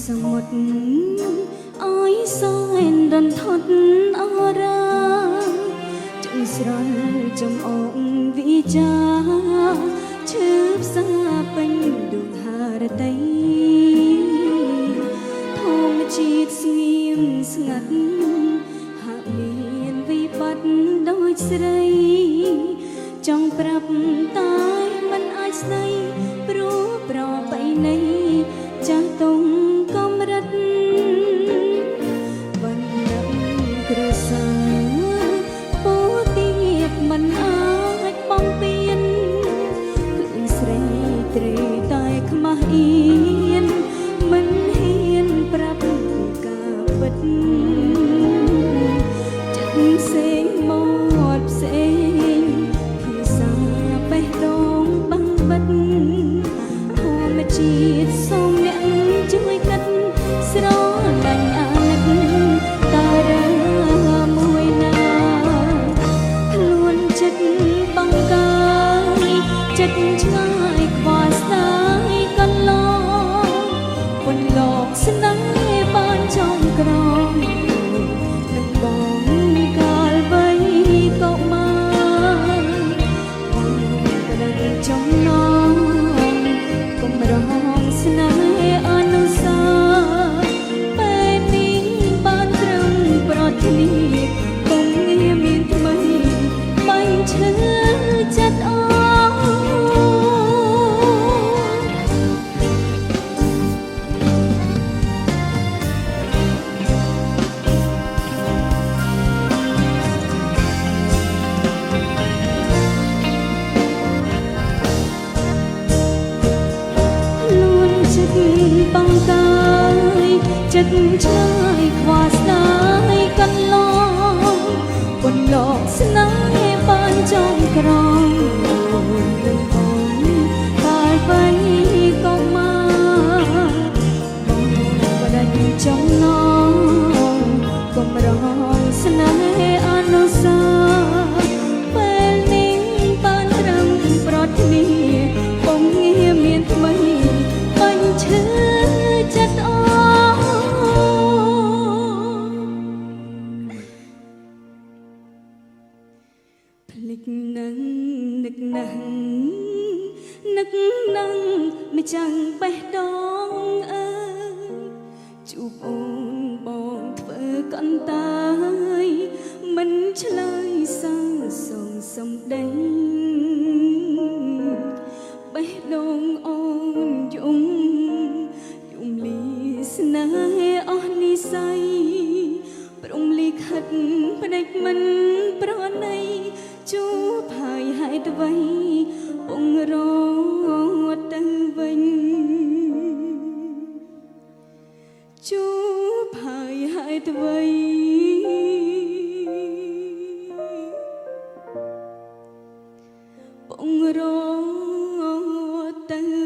សមុទ្រអើយសែនរន្ធត់អរាចង្ស្រល់ចំអងវិចាឈឺផ្សាពេញដួងហារតីធម្មជាតិស្ងៀមស្ងាត់ហាក់មានវិបត្តិដូចស្រីចង់ប្រាប់តែមិនអាចស្ដីព្រោះប្របីនៃចាស់តុងកំរិតបណ្ដឹងក្រសាពោទៀបមិនអាចបំពេញខ្លួនស្រីត្រីតែខ្មាស់អៀនមិនហ៊ានប្រាប់ការពិតចិត្តផ្សេងមាត់ផ្សេងភាសាបេះដូងបាំងបិទធម្មជាតិសូមអ្នកជួយកាត់ស្រឡាញ់អាណិតតារាមួយណាខ្លួនចិត្តបង្កាយចិត្តឆ្ងាយខ្វល់ស្ដាយកន្លងបន្លកស្នេហ៍បានចង់ក្រងនឹងបងកាលវ័យកុមារបងបដិចំណងកុំរងស្នេហ៍អនុសាពេលនេះបានត្រឹមប្រធានីកុំងាមានថ្មីបាញ់ឈឺចិត្តអបង្កាយចិត្តឆ្ងាយខ្វល់ស្ដាយកន្លងបន្លកស្នេហ៍បានចង់ក្រងនឹងបងកាលវ័យកុមារបងបដិចំណងកុំរងស្នេហ៍អនុសាពេលនេះបានត្រឹមប្រធានីកុំងាមានថ្មីបាញ់ឈឺចិត្តអភ្លេចនឹងនឹកណាស់នឹកនឹងមិនចាំងបេះដូងអើយជួបអូនបងធ្វើកន្តាយមិនឆ្លើយសារសងសំដីបេះដូងអូនយំលីស្នេហ៍អស់និស័យព្រមលិខិតផ្ដេចមិនប្រណីជួបហើយហេតុអ្វីពងរត់ទៅវិញជួបហើយហេតុអ្វីពងរត់ទៅ